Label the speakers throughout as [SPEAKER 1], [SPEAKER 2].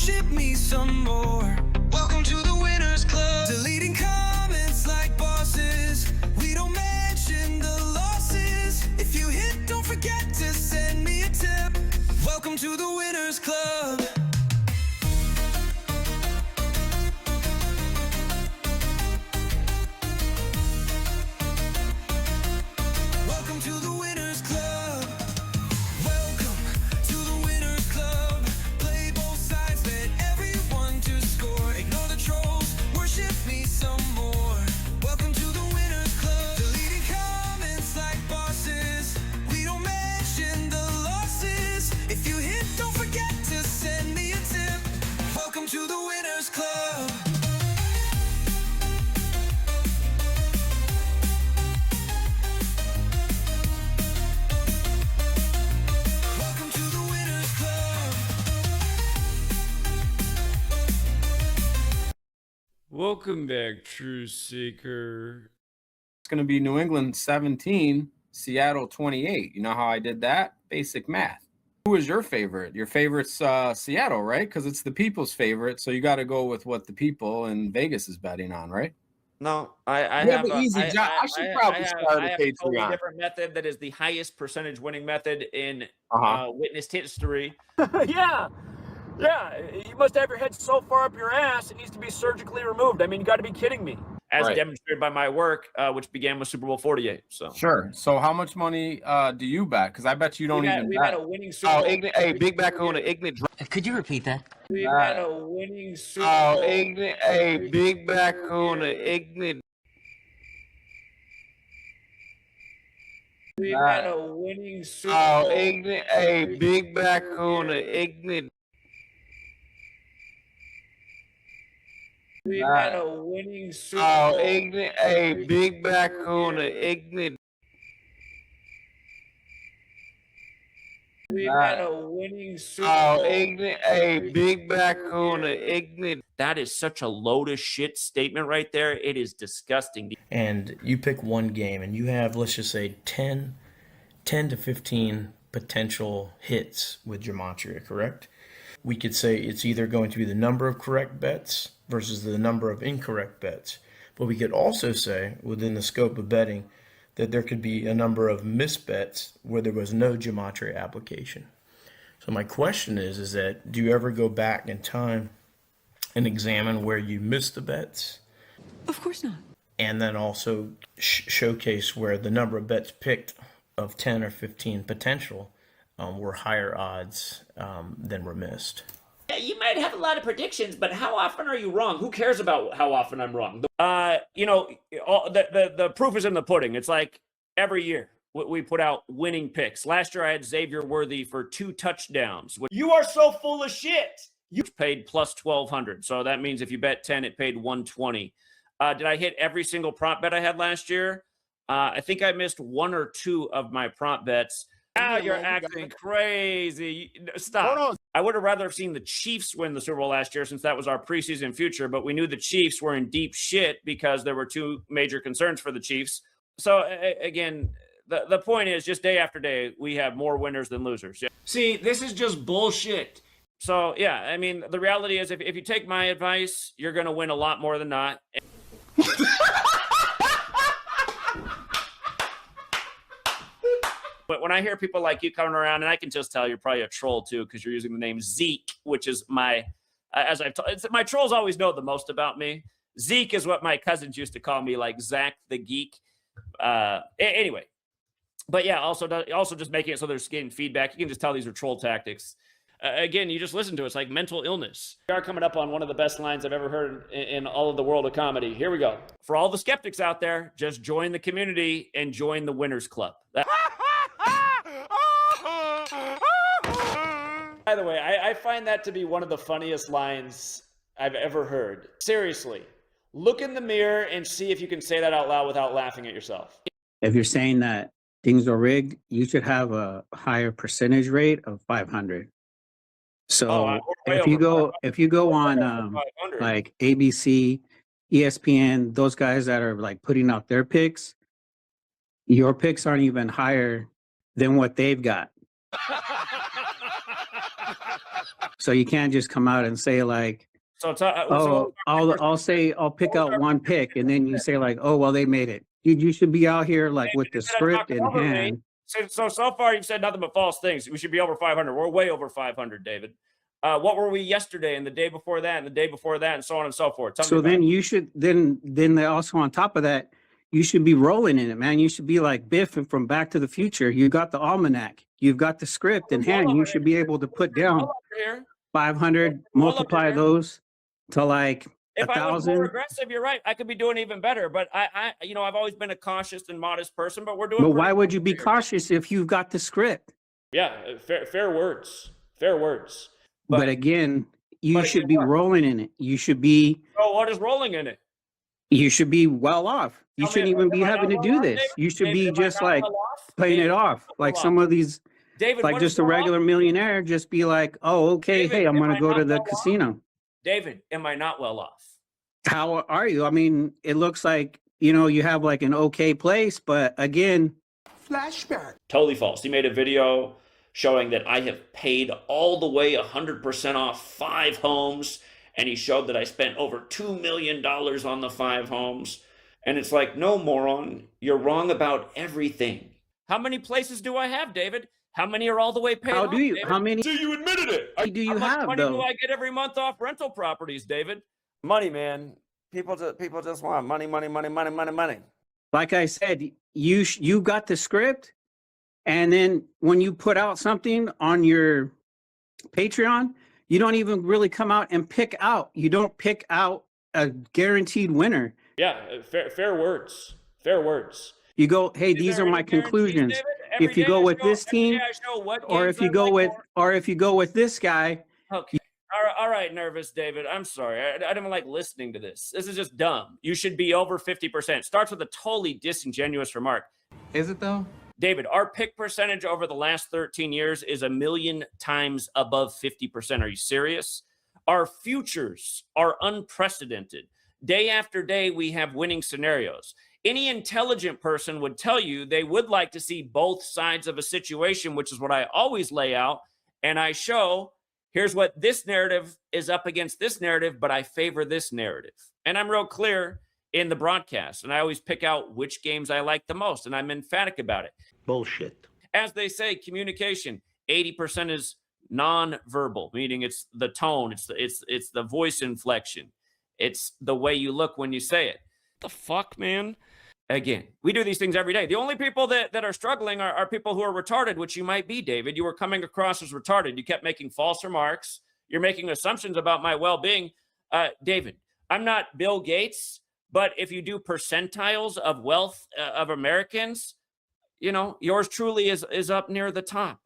[SPEAKER 1] Worship me some more. Welcome to the Winners Club. Deleting comments like bosses. We don't mention the losses. If you hit, don't forget to send me a tip. Welcome to the Winners Club. Welcome to the Winners Club. Welcome to the Winners Club. Play both sides, bet everyone to score. Ignore the trolls, worship me some more. Welcome to the Winners Club. Deleting comments like bosses. We don't mention the losses. If you hit, don't forget to send me a tip. Welcome to the Winners Club. Welcome to the Winners Club.
[SPEAKER 2] Welcome back, Truth Seeker.
[SPEAKER 3] It's going to be New England 17, Seattle 28. You know how I did that? Basic math. Who was your favorite? Your favorite's Seattle, right? Because it's the people's favorite. So you got to go with what the people in Vegas is betting on, right?
[SPEAKER 4] No, I
[SPEAKER 3] You
[SPEAKER 4] have
[SPEAKER 3] an
[SPEAKER 4] a
[SPEAKER 3] easy job. I should probably start
[SPEAKER 4] I
[SPEAKER 3] a
[SPEAKER 4] have a totally
[SPEAKER 3] Patreon.
[SPEAKER 4] different method that is the highest percentage winning method in witnessed history.
[SPEAKER 5] Yeah. You must have your head so far up your ass, it needs to be surgically removed. I mean, you got to be kidding me.
[SPEAKER 4] As
[SPEAKER 3] Right.
[SPEAKER 4] demonstrated by my work, which began with Super Bowl 48. So
[SPEAKER 3] Sure. So how much money do you bet? Because I bet you don't even
[SPEAKER 4] we've
[SPEAKER 3] bet.
[SPEAKER 4] had a winning Super Bowl.
[SPEAKER 6] Hey, big back on the ignorant.
[SPEAKER 7] Could you repeat that?
[SPEAKER 4] We've had a winning Super Bowl.
[SPEAKER 6] Ignorant. Hey, big back on the ignorant.
[SPEAKER 4] We've had a winning Super Bowl.
[SPEAKER 6] Ignorant. Hey, big back on the ignorant.
[SPEAKER 4] We've had a winning Super Bowl.
[SPEAKER 6] Ignorant. Hey, big back on the ignorant.
[SPEAKER 4] We've had a winning Super Bowl.
[SPEAKER 6] Ignorant. Hey, big back on the ignorant.
[SPEAKER 4] That is such a load of shit statement right there. It is disgusting.
[SPEAKER 8] And you pick one game and you have, let's just say, 10 to 15 potential hits with gematria, correct? We could say it's either going to be the number of correct bets versus the number of incorrect bets. But we could also say, within the scope of betting, that there could be a number of misbets where there was no gematria application. So my question is that do you ever go back in time and examine where you missed the bets?
[SPEAKER 7] Of course not.
[SPEAKER 8] And then also showcase where the number of bets picked of 10 or 15 potential were higher odds than were missed.
[SPEAKER 4] You might have a lot of predictions, but how often are you wrong? Who cares about how often I'm wrong? The proof is in the pudding. It's like every year we put out winning picks. Last year I had Xavier Worthy for 2 touchdowns. You are so full of shit. You paid plus 1,200. So that means if you bet 10, it paid 120. Did I hit every single prop bet I had last year? I think I missed 1 or 2 of my prop bets. Now you're acting crazy. Stop.
[SPEAKER 6] Hold on.
[SPEAKER 4] I would have rather have seen the Chiefs win the Super Bowl last year since that was our preseason future, but we knew the Chiefs were in deep shit because there were 2 major concerns for the Chiefs. So again, the point is just day after day, we have more winners than losers. Yeah. See, this is just bullshit. So yeah, I mean, the reality is if you take my advice, you're going to win a lot more than not. But when I hear people like you coming around, and I can just tell you're probably a troll too, because you're using the name Zeke, which is my, my trolls always know the most about me. Zeke is what my cousins used to call me, like Zach the Geek. Anyway, but yeah, also just making it so there's getting feedback. You can just tell these are troll tactics. Again, you just listen to it. It's like mental illness. We are coming up on one of the best lines I've ever heard in all of the world of comedy. Here we go. For all the skeptics out there, just join the community and join the Winners Club. By the way, I find that to be one of the funniest lines I've ever heard. Seriously, look in the mirror and see if you can say that out loud without laughing at yourself.
[SPEAKER 9] If you're saying that things are rigged, you should have a higher percentage rate of 500. So if you go on like ABC, ESPN, those guys that are like putting out their picks, your picks aren't even higher than what they've got. So you can't just come out and say like,
[SPEAKER 4] So,
[SPEAKER 9] I'll pick out one pick, and then you say like, oh, well, they made it. You should be out here like with the script in hand.
[SPEAKER 4] So far you've said nothing but false things. We should be over 500. We're way over 500, David. What were we yesterday and the day before that and the day before that and so on and so forth?
[SPEAKER 9] So then you should then they also on top of that, you should be rolling in it, man. You should be like Biff and from Back to the Future. You got the almanac, you've got the script in hand. You should be able to put down 500, multiply those to like
[SPEAKER 4] if
[SPEAKER 9] 1,000.
[SPEAKER 4] I was more aggressive, you're right. I could be doing even better. But I've always been a cautious and modest person. But we're doing.
[SPEAKER 9] But why would you be cautious if you've got the script?
[SPEAKER 4] Yeah, fair words. Fair words.
[SPEAKER 9] But again, you should be rolling in it. You should be.
[SPEAKER 4] Oh, what is rolling in it?
[SPEAKER 9] You should be well off. You shouldn't even be having to do this. You should be just like playing it off. Like some of these,
[SPEAKER 4] David,
[SPEAKER 9] like just a regular millionaire, just be like, oh, okay, hey, I'm going to go to the casino.
[SPEAKER 4] David, am I not well off?
[SPEAKER 9] How are you? I mean, it looks like, you have like an okay place, but again.
[SPEAKER 4] Flashback. Totally false. He made a video showing that I have paid all the way 100% off 5 homes. And he showed that I spent over $2 million on the 5 homes. And it's like, no, moron, you're wrong about everything. How many places do I have, David? How many are all the way paid off?
[SPEAKER 9] David? How many?
[SPEAKER 4] So you admitted it.
[SPEAKER 9] Do you
[SPEAKER 4] How
[SPEAKER 9] have,
[SPEAKER 4] much money
[SPEAKER 9] though?
[SPEAKER 4] do I get every month off rental properties, David? Money, man. People just want money.
[SPEAKER 9] Like I said, you got the script. And then when you put out something on your Patreon, you don't even really come out and pick out. You don't pick out a guaranteed winner.
[SPEAKER 4] Yeah, fair words. Fair words.
[SPEAKER 9] You go, hey, these are my conclusions. If you go with this team, or if you go with this guy.
[SPEAKER 4] Okay. All right, nervous David. I'm sorry. I don't like listening to this. This is just dumb. You should be over 50%. Starts with a totally disingenuous remark.
[SPEAKER 3] Is it though?
[SPEAKER 4] David, our pick percentage over the last 13 years is 1,000,000 times above 50%. Are you serious? Our futures are unprecedented. Day after day, we have winning scenarios. Any intelligent person would tell you they would like to see both sides of a situation, which is what I always lay out. And I show, here's what this narrative is up against this narrative, but I favor this narrative. And I'm real clear in the broadcast. And I always pick out which games I like the most. And I'm emphatic about it.
[SPEAKER 8] Bullshit.
[SPEAKER 4] As they say, communication, 80% is non-verbal, meaning it's the tone, it's the voice inflection. It's the way you look when you say it. What the fuck, man? Again, we do these things every day. The only people that are struggling are people who are retarded, which you might be, David. You were coming across as retarded. You kept making false remarks. You're making assumptions about my well-being. David, I'm not Bill Gates, but if you do percentiles of wealth of Americans, yours truly is up near the top.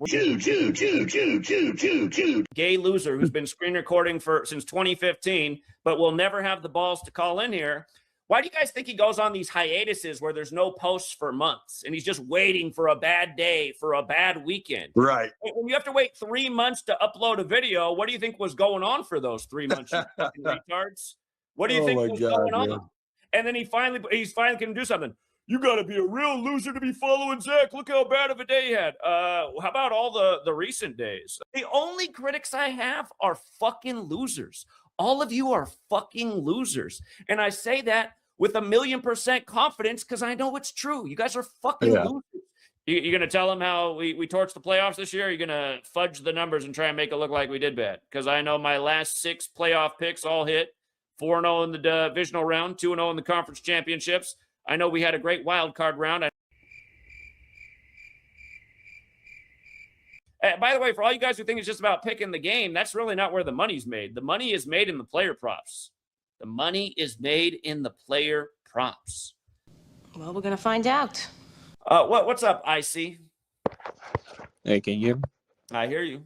[SPEAKER 4] Gay loser who's been screen recording since 2015, but will never have the balls to call in here. Why do you guys think he goes on these hiatuses where there's no posts for months and he's just waiting for a bad day, for a bad weekend?
[SPEAKER 10] Right.
[SPEAKER 4] When you have to wait 3 months to upload a video, what do you think was going on for those 3 months, you fucking retards? What do you think was going on? And then he's finally going to do something. You got to be a real loser to be following Zach. Look how bad of a day he had. How about all the recent days? The only critics I have are fucking losers. All of you are fucking losers. And I say that with 1,000,000% confidence because I know it's true. You guys are fucking losers. You're going to tell them how we torched the playoffs this year? Or you're going to fudge the numbers and try and make it look like we did bad? Because I know my last 6 playoff picks all hit. 4-0 in the divisional round, 2-0 in the conference championships. I know we had a great wild card round. By the way, for all you guys who think it's just about picking the game, that's really not where the money's made. The money is made in the player props. The money is made in the player props.
[SPEAKER 7] Well, we're going to find out.
[SPEAKER 4] What's up, IC?
[SPEAKER 11] Hey, can you hear me?
[SPEAKER 4] I hear you.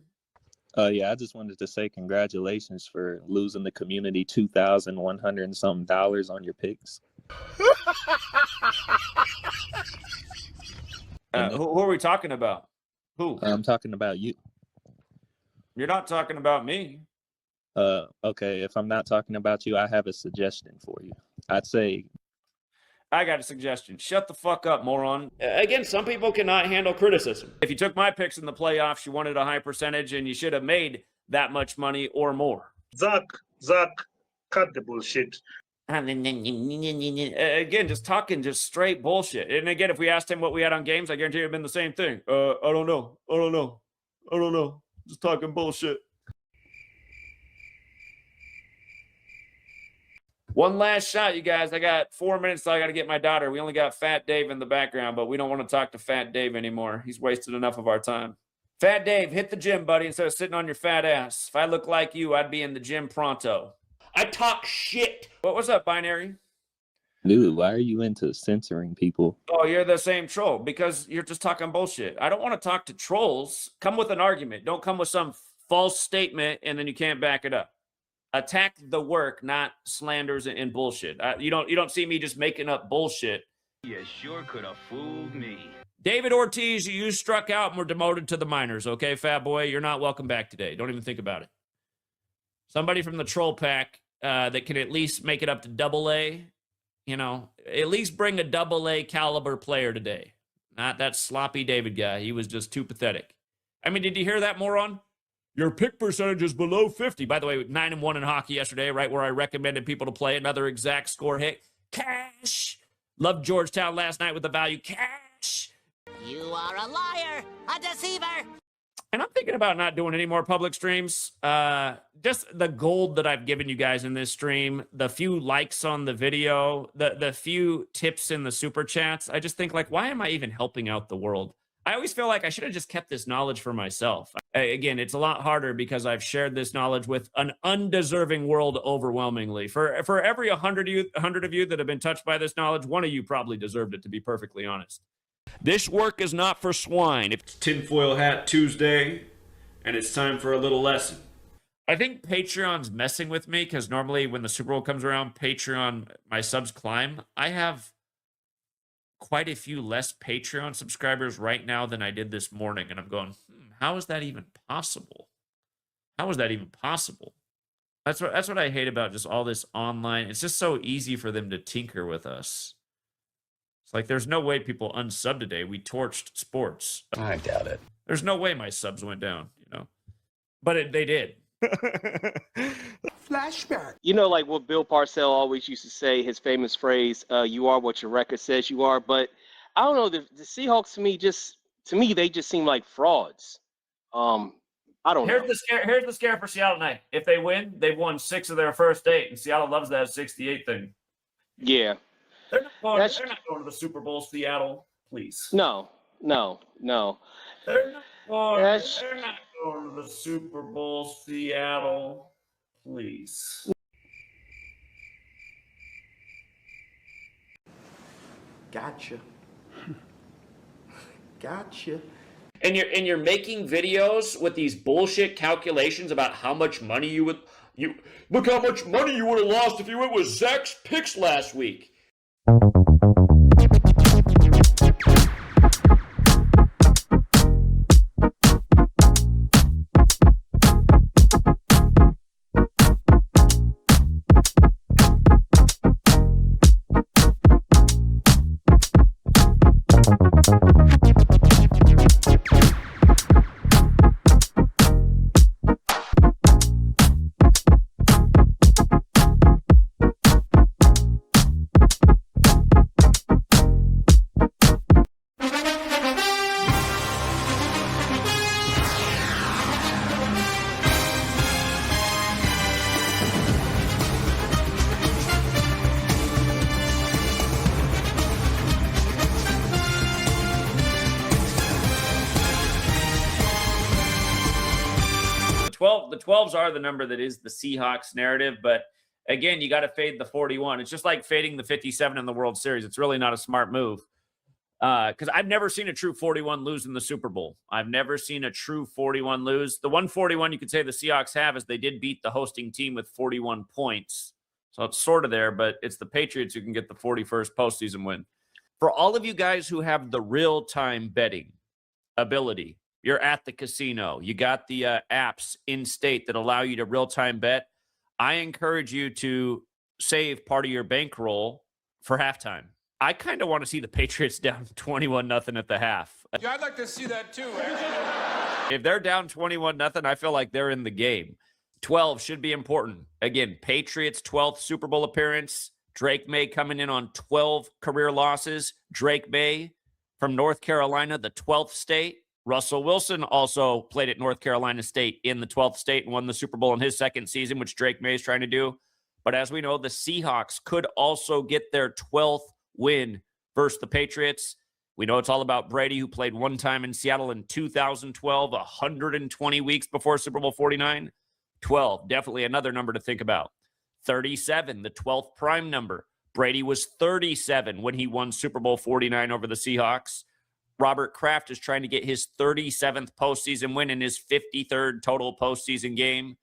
[SPEAKER 11] Yeah, I just wanted to say congratulations for losing the community $2,100 and something on your picks.
[SPEAKER 4] Who are we talking about? Who?
[SPEAKER 11] I'm talking about you.
[SPEAKER 4] You're not talking about me.
[SPEAKER 11] Okay, if I'm not talking about you, I have a suggestion for you. I'd say...
[SPEAKER 4] I got a suggestion. Shut the fuck up, moron. Again, some people cannot handle criticism. If you took my picks in the playoffs, you wanted a high percentage, and you should have made that much money or more.
[SPEAKER 10] Zach, cut the bullshit.
[SPEAKER 4] Again, just talking just straight bullshit. And again, if we asked him what we had on games, I guarantee it would have been the same thing. I don't know. Just talking bullshit. One last shot, you guys. I got 4 minutes till I got to get my daughter. We only got Fat Dave in the background, but we don't want to talk to Fat Dave anymore. He's wasted enough of our time. Fat Dave, hit the gym, buddy, instead of sitting on your fat ass. If I look like you, I'd be in the gym pronto. I talk shit. What's up, Binary?
[SPEAKER 11] Dude, why are you into censoring people?
[SPEAKER 4] Oh, you're the same troll because you're just talking bullshit. I don't want to talk to trolls. Come with an argument. Don't come with some false statement and then you can't back it up. Attack the work, not slanders and bullshit. You don't see me just making up bullshit.
[SPEAKER 12] You sure could have fooled me.
[SPEAKER 4] David Ortiz, you struck out and were demoted to the minors, okay, fat boy? You're not welcome back today. Don't even think about it. Somebody from the troll pack that can at least make it up to AA, at least bring a AA caliber player today. Not that sloppy David guy. He was just too pathetic. I mean, did you hear that, moron? Your pick percentage is below 50. By the way, 9-1 in hockey yesterday, right where I recommended people to play. Another exact score hit. Cash. Loved Georgetown last night with the value. Cash.
[SPEAKER 13] You are a liar, a deceiver.
[SPEAKER 4] And I'm thinking about not doing any more public streams. Just the gold that I've given you guys in this stream, the few likes on the video, the few tips in the super chats. I just think, why am I even helping out the world? I always feel like I should have just kept this knowledge for myself. Again, it's a lot harder because I've shared this knowledge with an undeserving world overwhelmingly. For every 100 of you that have been touched by this knowledge, one of you probably deserved it, to be perfectly honest. This work is not for swine. It's
[SPEAKER 2] Tinfoil Hat Tuesday, and it's time for a little lesson.
[SPEAKER 4] I think Patreon's messing with me because normally when the Super Bowl comes around, Patreon, my subs climb. I have quite a few less Patreon subscribers right now than I did this morning. And I'm going, how is that even possible? How is that even possible? That's what I hate about just all this online. It's just so easy for them to tinker with us. It's like there's no way people unsub today. We torched sports.
[SPEAKER 12] I doubt it.
[SPEAKER 4] There's no way my subs went down, But they did.
[SPEAKER 6] Flashback.
[SPEAKER 14] Like what Bill Parcells always used to say, his famous phrase, you are what your record says you are. But I don't know, the Seahawks to me, they just seem like frauds. I don't know.
[SPEAKER 4] Here's the scare for Seattle tonight. If they win, they've won 6 of their first 8, and Seattle loves that 68 thing.
[SPEAKER 14] Yeah.
[SPEAKER 4] They're not going to the Super Bowl, Seattle, please.
[SPEAKER 14] No.
[SPEAKER 4] They're not going to the Super Bowl, Seattle, please.
[SPEAKER 12] Gotcha.
[SPEAKER 4] And you're making videos with these bullshit calculations about how much money you look how much money you would have lost if you went with Zach's picks last week. The 12s are the number that is the Seahawks narrative, but again, you got to fade the 41. It's just like fading the 57 in the World Series. It's really not a smart move because I've never seen a true 41 lose in the Super Bowl. I've never seen a true 41 lose. The 141 you could say the Seahawks have is they did beat the hosting team with 41 points. So it's sort of there, but it's the Patriots who can get the 41st postseason win. For all of you guys who have the real-time betting ability, you're at the casino. You got the apps in state that allow you to real-time bet. I encourage you to save part of your bankroll for halftime. I kind of want to see the Patriots down 21-0 at the half.
[SPEAKER 15] Yeah, I'd like to see that too, actually.
[SPEAKER 4] If they're down 21-0, I feel like they're in the game. 12 should be important. Again, Patriots 12th Super Bowl appearance. Drake May coming in on 12 career losses. Drake May from North Carolina, the 12th state. Russell Wilson also played at North Carolina State in the 12th state and won the Super Bowl in his second season, which Drake May is trying to do. But as we know, the Seahawks could also get their 12th win versus the Patriots. We know it's all about Brady, who played one time in Seattle in 2012, 120 weeks before Super Bowl 49. 12, definitely another number to think about. 37, the 12th prime number. Brady was 37 when he won Super Bowl 49 over the Seahawks. Robert Kraft is trying to get his 37th postseason win in his 53rd total postseason game.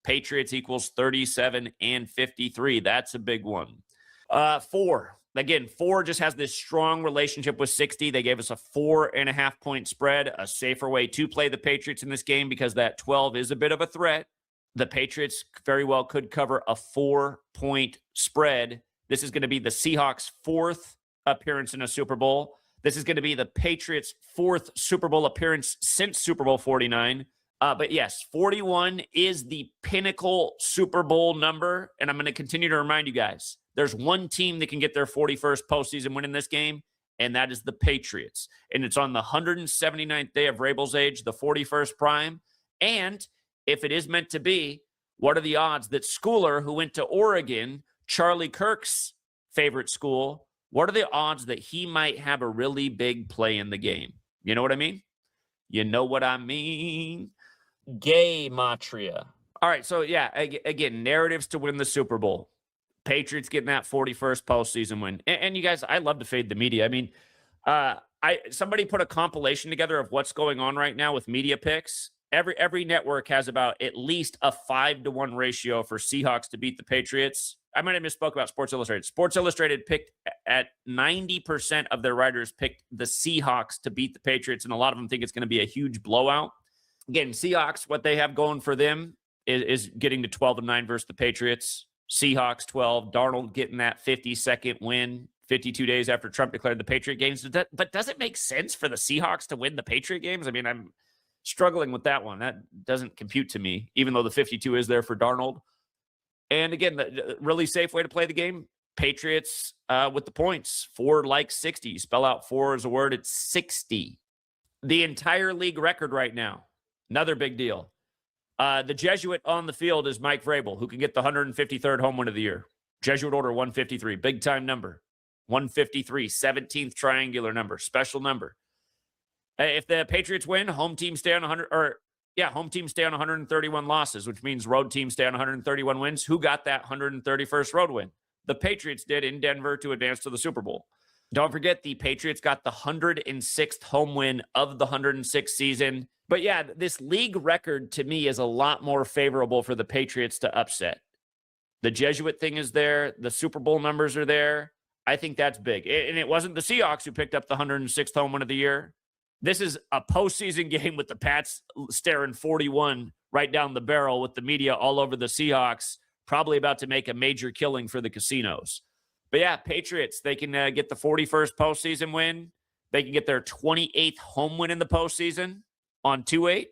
[SPEAKER 4] Patriots equals 37 and 53. That's a big one. 4. Again, 4 just has this strong relationship with 60. They gave us a 4.5-point spread, a safer way to play the Patriots in this game because that 12 is a bit of a threat. The Patriots very well could cover a 4-point spread. This is going to be the Seahawks' 4th appearance in a Super Bowl. This is going to be the Patriots' 4th Super Bowl appearance since Super Bowl 49. But yes, 41 is the pinnacle Super Bowl number. And I'm going to continue to remind you guys, there's one team that can get their 41st postseason win in this game, and that is the Patriots. And it's on the 179th day of Rabel's age, the 41st prime. And if it is meant to be, what are the odds that Schooler, who went to Oregon, Charlie Kirk's favorite school, what are the odds that he might have a really big play in the game? You know what I mean? You know what I mean? Gay Matria. All right, so yeah, again, narratives to win the Super Bowl. Patriots getting that 41st postseason win. And you guys, I love to fade the media. I mean, somebody put a compilation together of what's going on right now with media picks. Every network has about at least a 5-to-1 ratio for Seahawks to beat the Patriots. I might have misspoke about Sports Illustrated. Sports Illustrated picked at 90% of their writers picked the Seahawks to beat the Patriots, and a lot of them think it's going to be a huge blowout. Again, Seahawks, what they have going for them is getting to 12-9 versus the Patriots. Seahawks 12, Darnold getting that 52nd win 52 days after Trump declared the Patriot games. But does it make sense for the Seahawks to win the Patriot games? I mean, I'm struggling with that one. That doesn't compute to me, even though the 52 is there for Darnold. And again, the really safe way to play the game, Patriots with the points. 4 like 60. You spell out 4 as a word, it's 60. The entire league record right now. Another big deal. The Jesuit on the field is Mike Vrabel, who can get the 153rd home win of the year. Jesuit order 153, big time number. 153, 17th triangular number, special number. If the Patriots win, home team stay on 131 losses, which means road teams stay on 131 wins. Who got that 131st road win? The Patriots did in Denver to advance to the Super Bowl. Don't forget, the Patriots got the 106th home win of the 106th season. But yeah, this league record to me is a lot more favorable for the Patriots to upset. The Jesuit thing is there. The Super Bowl numbers are there. I think that's big. And it wasn't the Seahawks who picked up the 106th home win of the year. This is a postseason game with the Pats staring 41 right down the barrel with the media all over the Seahawks, probably about to make a major killing for the casinos. But yeah, Patriots, they can get the 41st postseason win. They can get their 28th home win in the postseason on 2-8.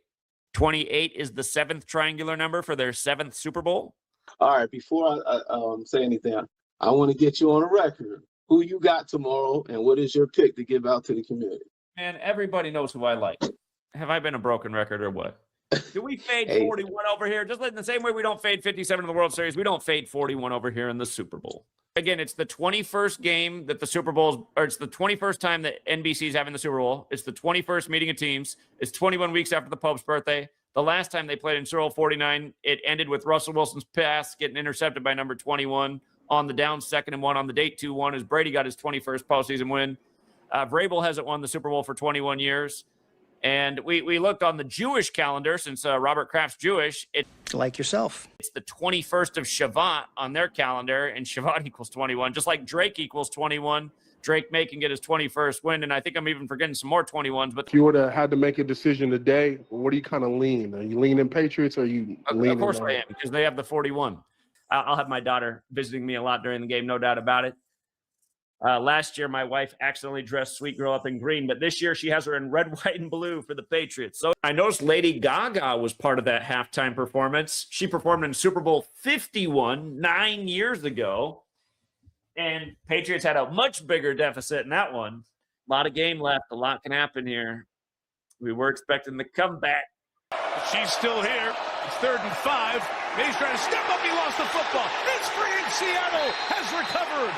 [SPEAKER 4] 28 is the 7th triangular number for their 7th Super Bowl.
[SPEAKER 15] All right, before I say anything, I want to get you on a record. Who you got tomorrow, and what is your pick to give out to the community?
[SPEAKER 4] Man, everybody knows who I like. Have I been a broken record or what? Do we fade 41 over here? Just like the same way we don't fade 57 in the World Series, we don't fade 41 over here in the Super Bowl. Again, it's the 21st game that the Super Bowl's, or it's the 21st time that NBC's having the Super Bowl. It's the 21st meeting of teams. It's 21 weeks after the Pope's birthday. The last time they played in Super Bowl 49, it ended with Russell Wilson's pass getting intercepted by number 21 on the down 2nd and 1 on the date 2-1 as Brady got his 21st postseason win. Vrabel hasn't won the Super Bowl for 21 years. And we looked on the Jewish calendar since Robert Kraft's Jewish.
[SPEAKER 16] Like yourself.
[SPEAKER 4] It's the 21st of Shavat on their calendar, and Shavat equals 21. Just like Drake equals 21, Drake May can get his 21st win, and I think I'm even forgetting some more 21s. But
[SPEAKER 17] if you would have had to make a decision today, what do you kind of lean? Are you leaning Patriots or are you leaning?
[SPEAKER 4] Of course I am, because they have the 41. I'll have my daughter visiting me a lot during the game, no doubt about it. Last year, my wife accidentally dressed Sweet Girl up in green, but this year she has her in red, white, and blue for the Patriots. So I noticed Lady Gaga was part of that halftime performance. She performed in Super Bowl 51 9 years ago, and Patriots had a much bigger deficit in that one. A lot of game left. A lot can happen here. We were expecting the comeback.
[SPEAKER 16] She's still here. It's 3rd and 5. He's trying to step up. He lost the football. It's free, and Seattle has recovered.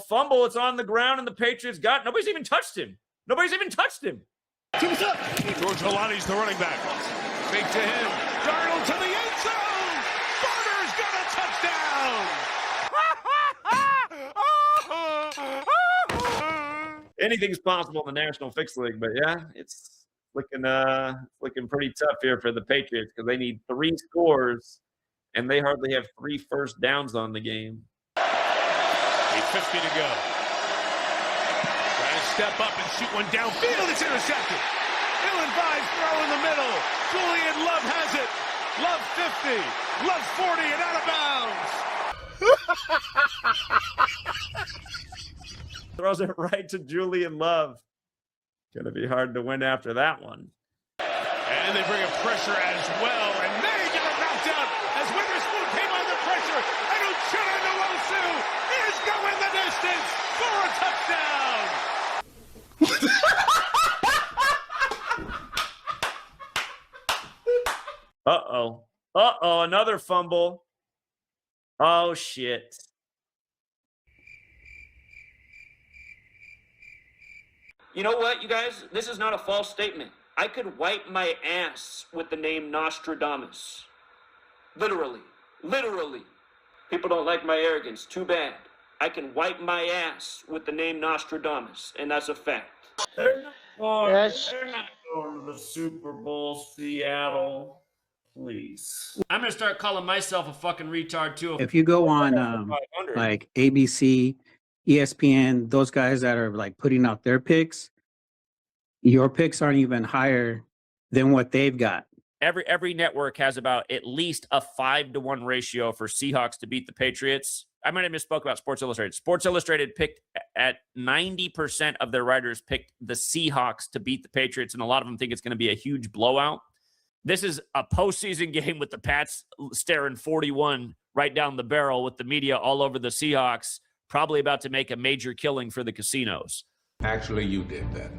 [SPEAKER 4] Fumble. It's on the ground, and the Patriots got it. Nobody's even touched him. George
[SPEAKER 16] Holani's the running back. Fake to him. Darnold to the end zone. Barner's got a touchdown.
[SPEAKER 4] Anything's possible in the National Fixed League, but yeah, it's looking pretty tough here for the Patriots because they need 3 scores, and they hardly have 3 first downs on the game.
[SPEAKER 16] 8:50 to go. Trying to step up and shoot one downfield. It's intercepted. Hill and Vines throw in the middle. Julian Love has it. Love 50. Love 40 and out of bounds.
[SPEAKER 4] Throws it right to Julian Love. Gonna be hard to win after that one.
[SPEAKER 16] And they bring a pressure as well, and they get it knocked out as Witherspoon came under pressure, and Uchenna Nwosu is going the distance for a touchdown.
[SPEAKER 4] Another fumble. Oh, shit. You know what, you guys? This is not a false statement. I could wipe my ass with the name Nostradamus. Literally. People don't like my arrogance. Too bad. I can wipe my ass with the name Nostradamus, and that's a fact. They're not going to the Super Bowl, Seattle. Please. I'm going to start calling myself a fucking retard, too.
[SPEAKER 9] If you go on like ABC, ESPN, those guys that are like putting out their picks, your picks aren't even higher than what they've got.
[SPEAKER 4] Every network has about at least a 5-to-1 ratio for Seahawks to beat the Patriots. I might have misspoke about Sports Illustrated. Sports Illustrated picked at 90% of their writers picked the Seahawks to beat the Patriots, and a lot of them think it's going to be a huge blowout. This is a postseason game with the Pats staring 41 right down the barrel with the media all over the Seahawks, probably about to make a major killing for the casinos.
[SPEAKER 18] Actually, you did that.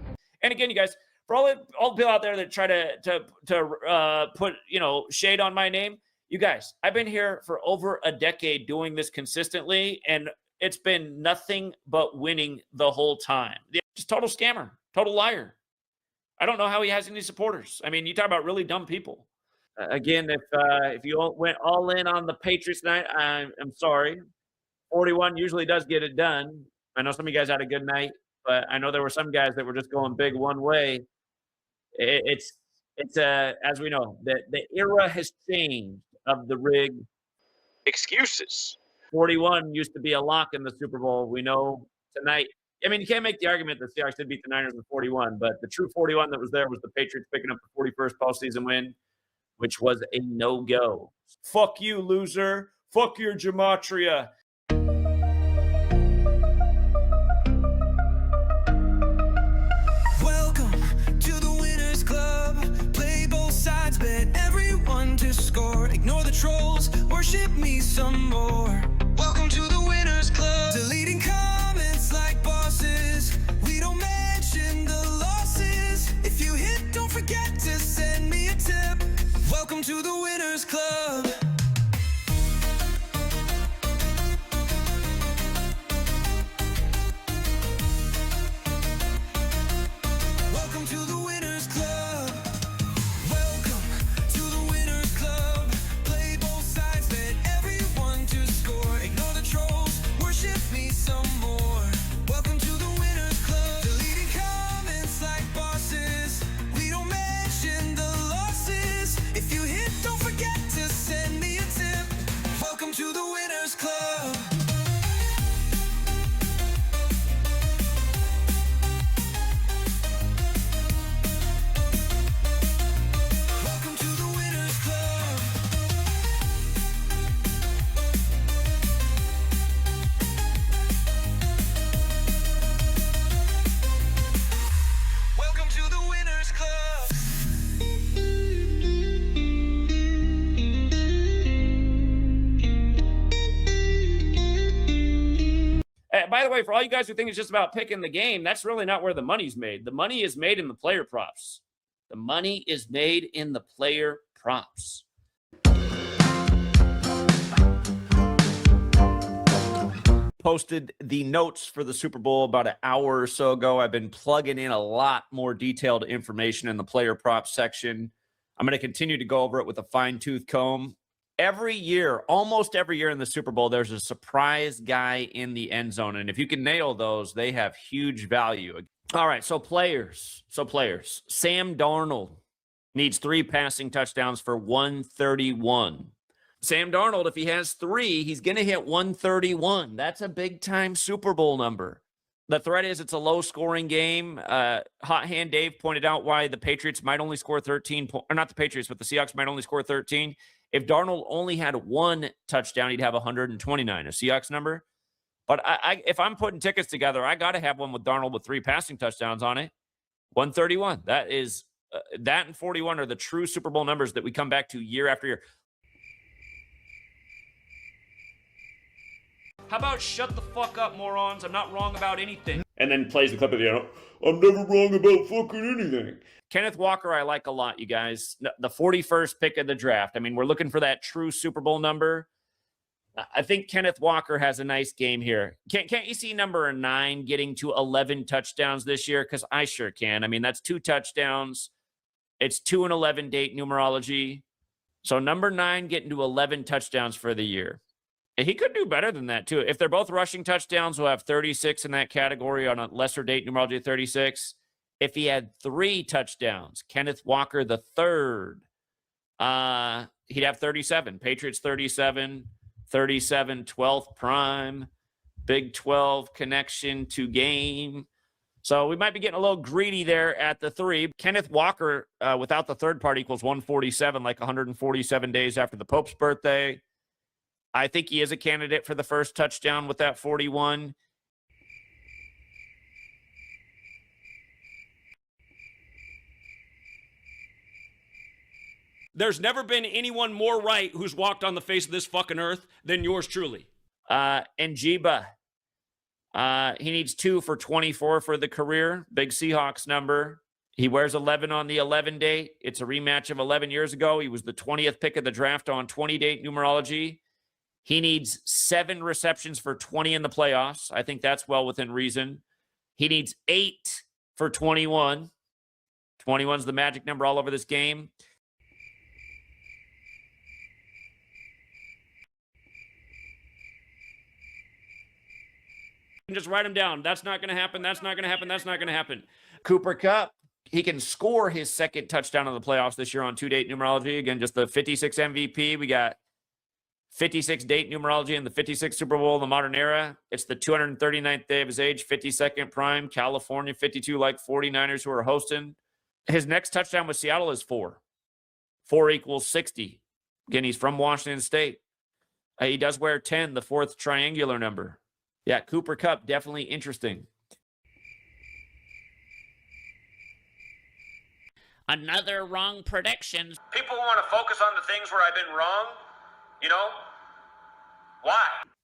[SPEAKER 4] And again, you guys, for all the people out there that try to put shade on my name, you guys, I've been here for over a decade doing this consistently, and it's been nothing but winning the whole time. Just total scammer, total liar. I don't know how he has any supporters. I mean, you talk about really dumb people. Again, if you went all in on the Patriots tonight, I'm sorry. 41 usually does get it done. I know some of you guys had a good night, but I know there were some guys that were just going big one way. It's as we know, the era has changed of the rig.
[SPEAKER 5] Excuses.
[SPEAKER 4] 41 used to be a lock in the Super Bowl. We know tonight. I mean, you can't make the argument that the Seahawks did beat the Niners with 41, but the true 41 that was there was the Patriots picking up the 41st postseason win, which was a no-go. Fuck you, loser. Fuck your gematria.
[SPEAKER 1] Welcome to the Winners Club. Play both sides, bet everyone to score. Ignore the trolls, worship me some more. Welcome to the Winners Club. Deleting comments like bosses. We don't mention the losses. If you hit, don't forget to send me a tip. Welcome to the Winners Club. Welcome to the Winners Club. Welcome to the Winners Club. Play both sides, bet everyone to score.
[SPEAKER 4] by the way, for all you guys who think it's just about picking the game, that's really not where the money's made. The money is made in the player props. The money is made in the player props. Posted the notes for the Super Bowl about an hour or so ago. I've been plugging in a lot more detailed information in the player props section. I'm going to continue to go over it with a fine-tooth comb. Every year, almost every year in the Super Bowl, there's a surprise guy in the end zone. And if you can nail those, they have huge value. All right, so players. Sam Darnold needs 3 passing touchdowns for 131. Sam Darnold, if he has 3, he's going to hit 131. That's a big-time Super Bowl number. The threat is it's a low-scoring game. Hot Hand Dave pointed out why the Patriots might only score 13 points. Or not the Patriots, but the Seahawks might only score 13. If Darnold only had 1 touchdown, he'd have 129, a Seahawks number. But if I'm putting tickets together, I got to have one with Darnold with 3 passing touchdowns on it. 131. That is that and 41 are the true Super Bowl numbers that we come back to year after year. How about shut the fuck up, morons? I'm not wrong about anything. And then plays the clip of the, I'm never wrong about fucking anything. Kenneth Walker, I like a lot, you guys. The 41st pick of the draft. I mean, we're looking for that true Super Bowl number. I think Kenneth Walker has a nice game here. Can't you see number 9 getting to 11 touchdowns this year? Because I sure can. I mean, that's 2 touchdowns. It's 2 and 11 date numerology. So number 9 getting to 11 touchdowns for the year. He could do better than that, too. If they're both rushing touchdowns, we'll have 36 in that category on a lesser date numerology 36. If he had 3 touchdowns, Kenneth Walker the third, he'd have 37. Patriots 37, 12th prime, Big 12 connection to game. So we might be getting a little greedy there at the 3. Kenneth Walker without the third part equals 147, like 147 days after the Pope's birthday. I think he is a candidate for the first touchdown with that 41. There's never been anyone more right who's walked on the face of this fucking earth than yours truly. And Jiba, he needs 2 for 24 for the career. Big Seahawks number. He wears 11 on the 11 date. It's a rematch of 11 years ago. He was the 20th pick of the draft on 20 date numerology. He needs 7 receptions for 20 in the playoffs. I think that's well within reason. He needs 8 for 21. 21's the magic number all over this game. Just write them down. That's not going to happen. That's not going to happen. That's not going to happen. Cooper Kupp, he can score his 2nd touchdown in the playoffs this year on 2-date numerology. Again, just the 56 MVP. We got 56 date numerology in the 56th Super Bowl of the modern era. It's the 239th day of his age, 52nd prime, California, 52 like 49ers who are hosting. His next touchdown with Seattle is 4. 4 equals 60. Again, he's from Washington State. He does wear 10, the 4th triangular number. Yeah, Cooper Kupp, definitely interesting. Another wrong prediction.
[SPEAKER 19] People want to focus on the things where I've been wrong. You know? Why?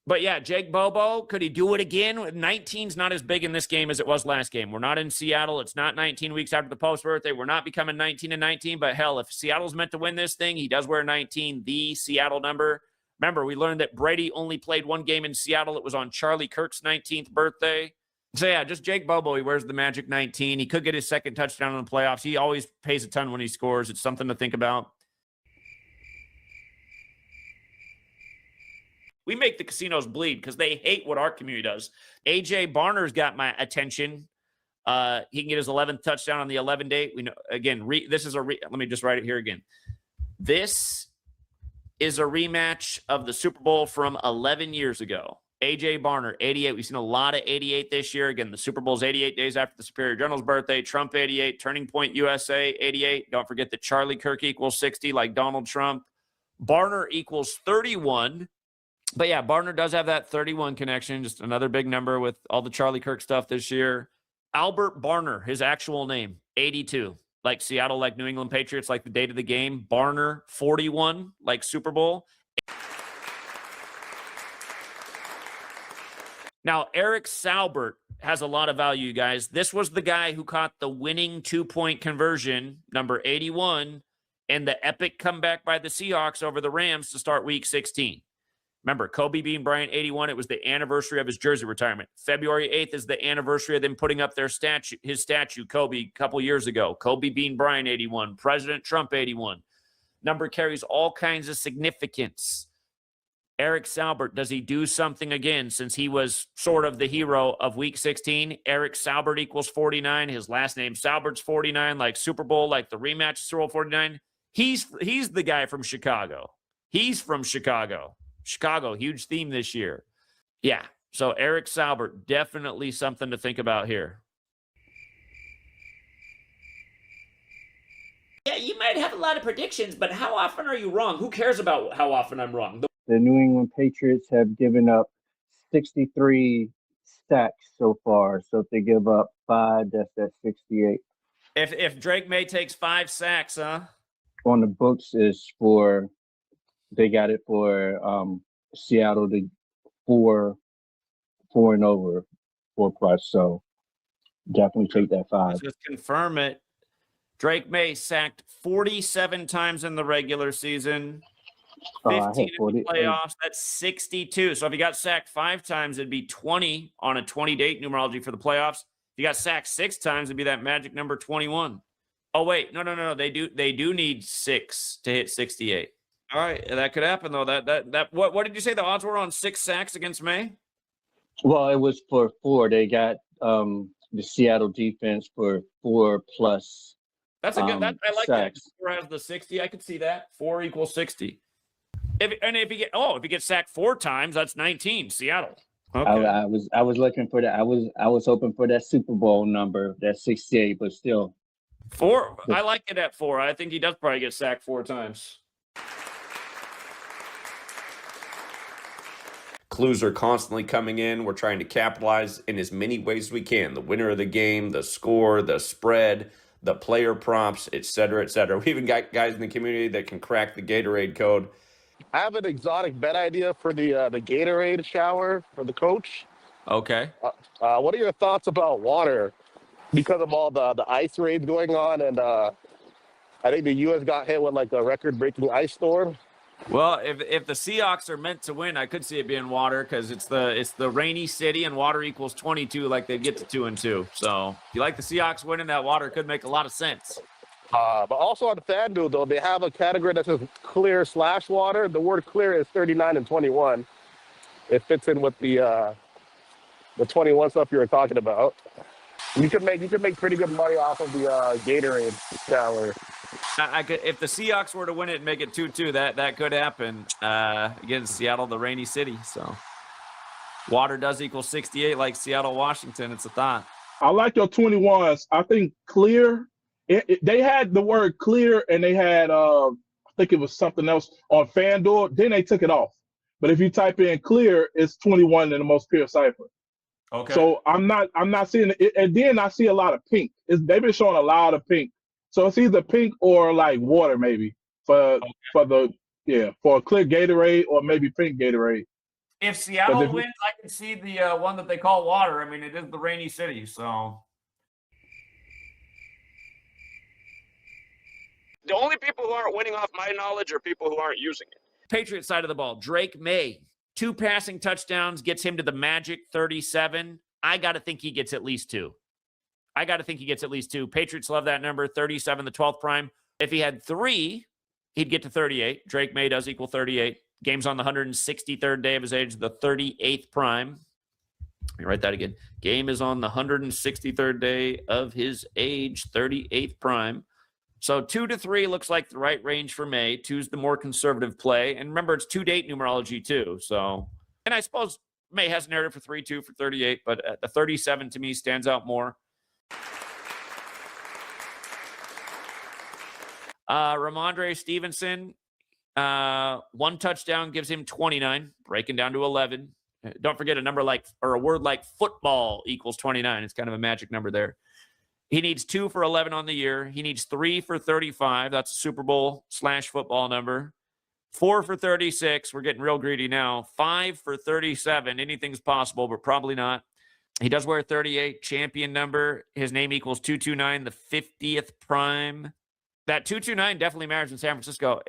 [SPEAKER 4] But yeah, Jake Bobo, could he do it again? 19's not as big in this game as it was last game. We're not in Seattle. It's not 19 weeks after the Pope's birthday. We're not becoming 19 and 19. But hell, if Seattle's meant to win this thing, he does wear 19, the Seattle number. Remember, we learned that Brady only played 1 game in Seattle. It was on Charlie Kirk's 19th birthday. So yeah, just Jake Bobo, he wears the magic 19. He could get his 2nd touchdown in the playoffs. He always pays a ton when he scores. It's something to think about. We make the casinos bleed because they hate what our community does. AJ Barner's got my attention. He can get his 11th touchdown on the 11 date. We know again. Let me just write it here again. This is a rematch of the Super Bowl from 11 years ago. AJ Barner, 88. We've seen a lot of 88 this year. Again, the Super Bowl's 88 days after the Superior General's birthday. Trump, 88. Turning Point USA, 88. Don't forget that Charlie Kirk equals 60, like Donald Trump. Barner equals 31. But yeah, Barner does have that 31 connection, just another big number with all the Charlie Kirk stuff this year. Albert Barner, his actual name, 82. Like Seattle, like New England Patriots, like the date of the game. Barner, 41, like Super Bowl. Now, Eric Saubert has a lot of value, guys. This was the guy who caught the winning 2-point conversion, number 81, and the epic comeback by the Seahawks over the Rams to start week 16. Remember, Kobe being Bryant 81, it was the anniversary of his jersey retirement. February 8th is the anniversary of them putting up their his statue, Kobe, a couple years ago. Kobe being Bryant 81, President Trump 81. Number carries all kinds of significance. Eric Saubert, does he do something again since he was sort of the hero of week 16? Eric Saubert equals 49. His last name Saubert's 49, like Super Bowl, like the rematch Super Bowl 49. He's the guy from Chicago. He's from Chicago. Chicago, huge theme this year. Yeah, so Eric Saubert, definitely something to think about here. Yeah, you might have a lot of predictions, but how often are you wrong? Who cares about how often I'm wrong?
[SPEAKER 20] The New England Patriots have given up 63 sacks so far. So if they give up 5, that's at 68.
[SPEAKER 4] If Drake May takes 5 sacks, huh?
[SPEAKER 20] On the books is they got it for Seattle to 4 and over 4+. So definitely take that 5.
[SPEAKER 4] Let's just confirm it. Drake May sacked 47 times in the regular season. 15 in the playoffs. That's 62. So if he got sacked 5 times, it'd be 20 on a 20-date numerology for the playoffs. If he got sacked 6 times, it'd be that magic number 21. Oh wait, no. They do need 6 to hit 68. All right, that could happen though. That what did you say the odds were on 6 sacks against May?
[SPEAKER 20] Well, it was for 4. They got the Seattle defense for 4+.
[SPEAKER 4] That's a good. I like
[SPEAKER 20] sacks.
[SPEAKER 4] that. 4 has the 60. I could see that. 4 equals 60. If he gets sacked 4 times, that's 19. Seattle. Okay.
[SPEAKER 20] I was looking for that. I was hoping for that Super Bowl number, that 68, but still.
[SPEAKER 4] 4. I like it at 4. I think he does probably get sacked 4 times.
[SPEAKER 2] Clues are constantly coming in. We're trying to capitalize in as many ways as we can. The winner of the game, the score, the spread, the player prompts, etc., etc. We even got guys in the community that can crack the Gatorade code.
[SPEAKER 17] I have an exotic bet idea for the Gatorade shower for the coach.
[SPEAKER 4] Okay.
[SPEAKER 17] What are your thoughts about water? Because of all the ice raids going on, and I think the U.S. got hit with like a record-breaking ice storm.
[SPEAKER 4] Well, if the Seahawks are meant to win, I could see it being water because it's the rainy city and water equals 22, like they'd get to 2-2. So if you like the Seahawks winning, that water could make a lot of sense.
[SPEAKER 17] But also on FanDuel, though, they have a category that says clear/water. The word clear is 39 and 21. It fits in with the 21 stuff you were talking about. You could make pretty good money off of the Gatorade shower.
[SPEAKER 4] I could, if the Seahawks were to win it and make it 2-2, that could happen against Seattle, the rainy city. So water does equal 68, like Seattle, Washington. It's a thought.
[SPEAKER 21] I like your 21s. I think clear. They had the word clear, and they had I think it was something else on FanDuel. Then they took it off. But if you type in clear, it's 21 in the most pure cipher.
[SPEAKER 4] Okay.
[SPEAKER 21] So I'm not seeing it. And then I see a lot of pink. They've been showing a lot of pink. So it's either pink or like water, maybe for a clear Gatorade or maybe pink Gatorade.
[SPEAKER 4] If Seattle wins, I can see the one that they call water. I mean, it is the rainy city, so.
[SPEAKER 5] The only people who aren't winning off my knowledge are people who aren't using it.
[SPEAKER 4] Patriots side of the ball, Drake May, 2 passing touchdowns, gets him to the magic 37. I got to think he gets at least 2. Patriots love that number, 37, the 12th prime. If he had 3, he'd get to 38. Drake May does equal 38. Game's on the 163rd day of his age, the 38th prime. Let me write that again. Game is on the 163rd day of his age, 38th prime. So 2 to 3 looks like the right range for May. 2's the more conservative play. And remember, it's 2-date numerology too. So, and I suppose May has narrative for 3-2 for 38, but the 37 to me stands out more. Ramondre Stevenson, 1 touchdown gives him 29, breaking down to 11. Don't forget a word like football equals 29. It's kind of a magic number there. He needs 2 for 11 on the year. He needs 3 for 35. That's a Super Bowl /football number. 4 for 36. We're getting real greedy now. 5 for 37. Anything's possible, but probably not. He does wear 38, champion number. His name equals 229, the 50th prime. That 229 definitely matters in San Francisco.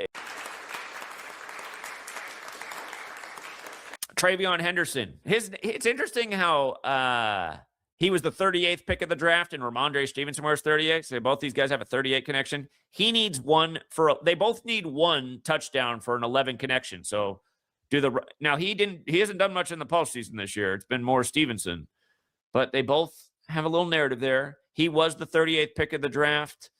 [SPEAKER 4] Travion Henderson. It's interesting how he was the 38th pick of the draft, and Ramondre Stevenson wears 38. So both these guys have a 38 connection. He needs one they both need one touchdown for an 11 connection. So now he hasn't done much in the postseason this year. It's been more Stevenson, but they both have a little narrative there. He was the 38th pick of the draft.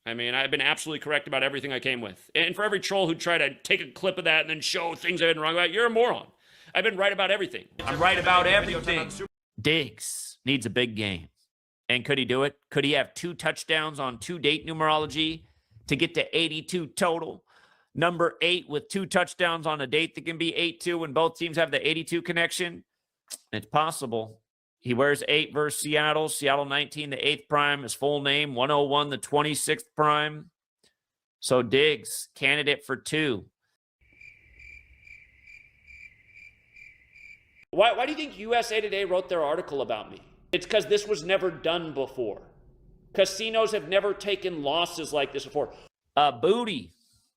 [SPEAKER 4] I mean, I've been absolutely correct about everything I came with. And for every troll who tried to take a clip of that and then show things I've been wrong about, you're a moron. I've been right about everything. I'm right about everything. Diggs needs a big game. And could he do it? Could he have 2 touchdowns on 2 date numerology to get to 82 total? Number 8 with 2 touchdowns on a date that can be 8-2 when both teams have the 82 connection? It's possible. He wears 8 versus Seattle. Seattle 19, the 8th prime. His full name, 101, the 26th prime. So Diggs, candidate for 2. Why do you think USA Today wrote their article about me? It's because this was never done before. Casinos have never taken losses like this before. Booty,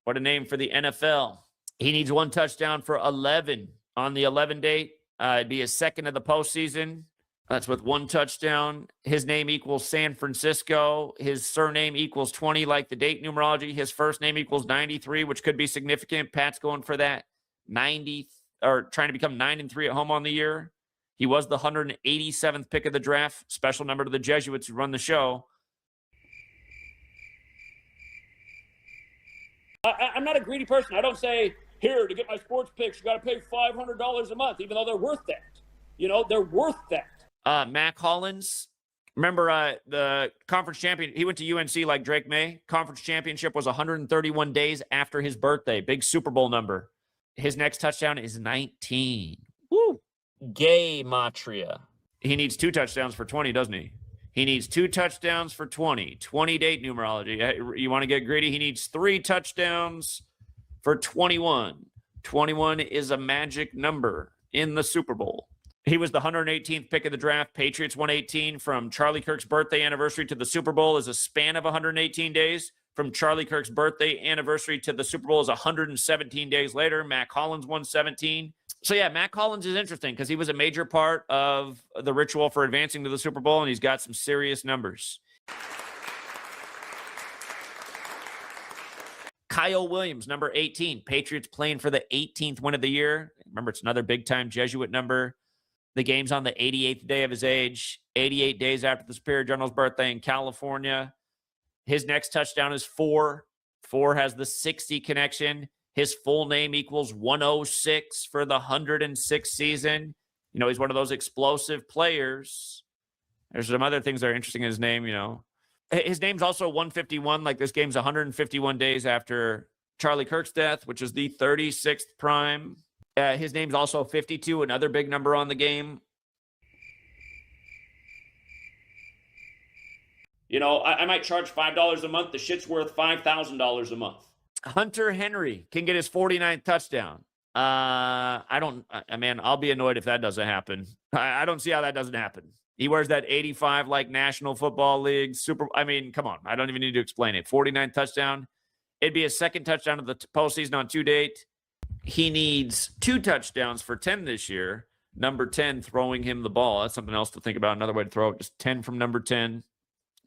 [SPEAKER 4] what a name for the NFL. He needs 1 touchdown for 11 on the 11 date. It'd be his 2nd of the postseason. That's with 1 touchdown. His name equals San Francisco. His surname equals 20, like the date numerology. His first name equals 93, which could be significant. Pat's going for that 90, or trying to become 9-3 at home on the year. He was the 187th pick of the draft. Special number to the Jesuits who run the show. I'm not a greedy person. I don't say, here, to get my sports picks, you got to pay $500 a month, even though they're worth that. You know, they're worth that. Mac Hollins, remember the conference champion? He went to UNC like Drake May. Conference championship was 131 days after his birthday. Big Super Bowl number. His next touchdown is 19. Woo! Gay Matria. He needs 2 touchdowns for 20, doesn't he? He needs 2 touchdowns for 20. 20 date numerology. You want to get greedy? He needs 3 touchdowns for 21. 21 is a magic number in the Super Bowl. He was the 118th pick of the draft. Patriots 118. From Charlie Kirk's birthday anniversary to the Super Bowl is a span of 118 days. From Charlie Kirk's birthday anniversary to the Super Bowl is 117 days later. Mac Hollins 117. So yeah, Mac Hollins is interesting because he was a major part of the ritual for advancing to the Super Bowl, and he's got some serious numbers. Kyle Williams, number 18. Patriots playing for the 18th win of the year. Remember, it's another big-time Jesuit number. The game's on the 88th day of his age, 88 days after the Superior General's birthday in California. His next touchdown is 4. 4 has the 60 connection. His full name equals 106 for the 106th season. You know, he's one of those explosive players. There's some other things that are interesting in his name, you know. His name's also 151, like this game's 151 days after Charlie Kirk's death, which is the 36th prime. His name's also 52, another big number on the game. You know, I might charge $5 a month. The shit's worth $5,000 a month. Hunter Henry can get his 49th touchdown. Man, I'll be annoyed if that doesn't happen. I don't see how that doesn't happen. He wears that 85 like National Football League come on. I don't even need to explain it. 49th touchdown. It'd be his 2nd touchdown of the postseason on 2 date. He needs 2 touchdowns for 10 this year. Number 10 throwing him the ball. That's something else to think about. Another way to throw it. Just 10 from number 10.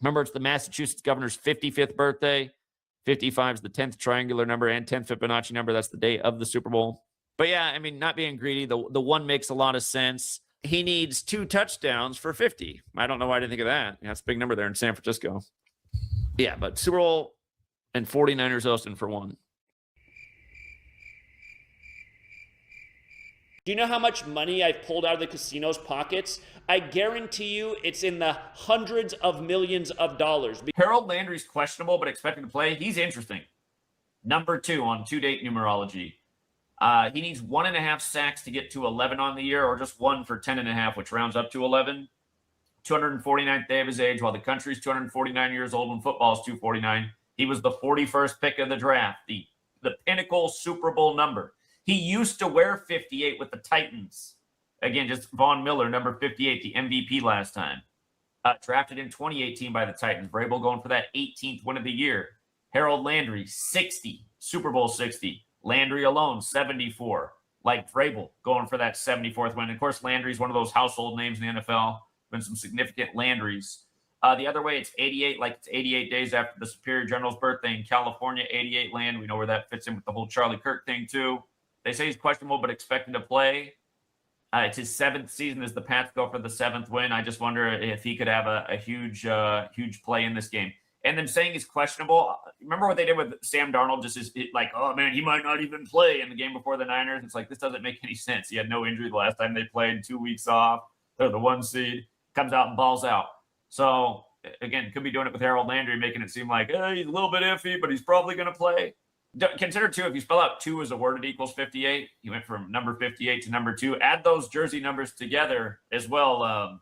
[SPEAKER 4] Remember, it's the Massachusetts governor's 55th birthday. 55 is the 10th triangular number and 10th Fibonacci number. That's the day of the Super Bowl. But yeah, I mean, not being greedy, the one makes a lot of sense. He needs 2 touchdowns for 50. I don't know why I didn't think of that. Yeah, that's a big number there in San Francisco. Yeah, but Super Bowl and 49ers Austin for 1. Do you know how much money I've pulled out of the casino's pockets? I guarantee you it's in the hundreds of millions of dollars. Harold Landry's questionable, but expected to play. He's interesting. Number 2 on 2 date numerology. He needs 1.5 sacks to get to 11 on the year, or just 1 for 10.5, which rounds up to 11. 249th day of his age, while the country's 249 years old when football is 249. He was the 41st pick of the draft, the pinnacle Super Bowl number. He used to wear 58 with the Titans. Again, just Von Miller, number 58, the MVP last time. Drafted in 2018 by the Titans. Vrabel going for that 18th win of the year. Harold Landry, 60, Super Bowl 60. Landry alone, 74. Like Vrabel going for that 74th win. Of course, Landry's one of those household names in the NFL. Been some significant Landrys. The other way, it's 88, like it's 88 days after the Superior General's birthday in California, 88 land. We know where that fits in with the whole Charlie Kirk thing, too. They say he's questionable, but expected to play. It's his 7th season as the Pats go for the 7th win. I just wonder if he could have a huge play in this game. And then saying he's questionable. Remember what they did with Sam Darnold? Like, oh, man, he might not even play in the game before the Niners. It's like, this doesn't make any sense. He had no injury the last time they played, 2 weeks off. They're the 1 seed. Comes out and balls out. So, again, could be doing it with Harold Landry, making it seem like, hey, he's a little bit iffy, but he's probably going to play. Consider, too, if you spell out 2 as a word, it equals 58. He went from number 58 to number 2. Add those jersey numbers together as well.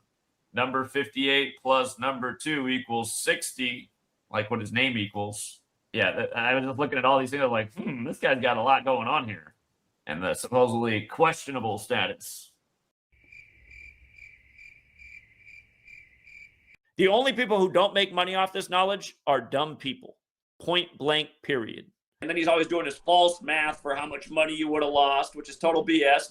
[SPEAKER 4] Number 58 plus number 2 equals 60, like what his name equals. Yeah, I was just looking at all these things. I was like, this guy's got a lot going on here. And the supposedly questionable status. The only people who don't make money off this knowledge are dumb people. Point blank, period. And then he's always doing his false math for how much money you would have lost, which is total BS.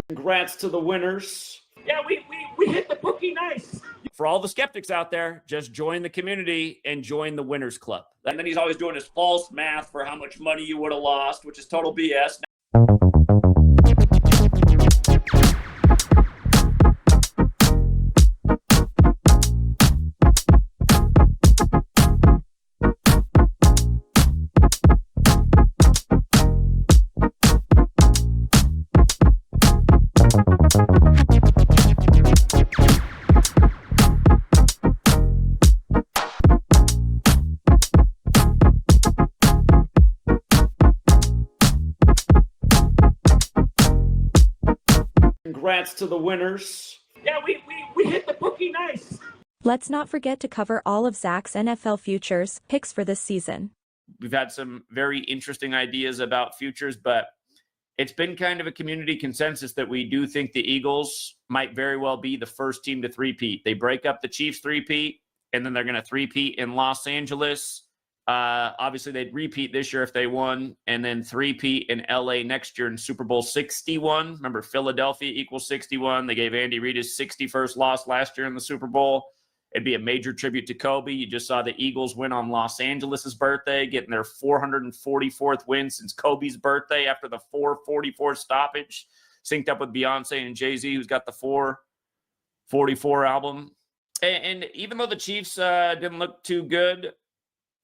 [SPEAKER 4] Congrats to the winners.
[SPEAKER 5] Yeah, we hit the bookie nice.
[SPEAKER 4] For all the skeptics out there, just join the community and join the winners club. And then he's always doing his false math for how much money you would have lost, which is total BS. Congrats to the winners.
[SPEAKER 5] Yeah, we hit the bookie nice.
[SPEAKER 3] Let's not forget to cover all of Zach's NFL futures picks for this season.
[SPEAKER 4] We've had some very interesting ideas about futures, but it's been kind of a community consensus that we do think the Eagles might very well be the first team to three-peat. They break up the Chiefs three-peat, and then they're going to three-peat in Los Angeles. Obviously, they'd repeat this year if they won, and then three-peat in LA next year in Super Bowl 61. Remember, Philadelphia equals 61. They gave Andy Reid his 61st loss last year in the Super Bowl. It'd be a major tribute to Kobe. You just saw the Eagles win on Los Angeles' birthday, getting their 444th win since Kobe's birthday after the 444 stoppage, synced up with Beyonce and Jay-Z, who's got the 444 album. And even though the Chiefs didn't look too good,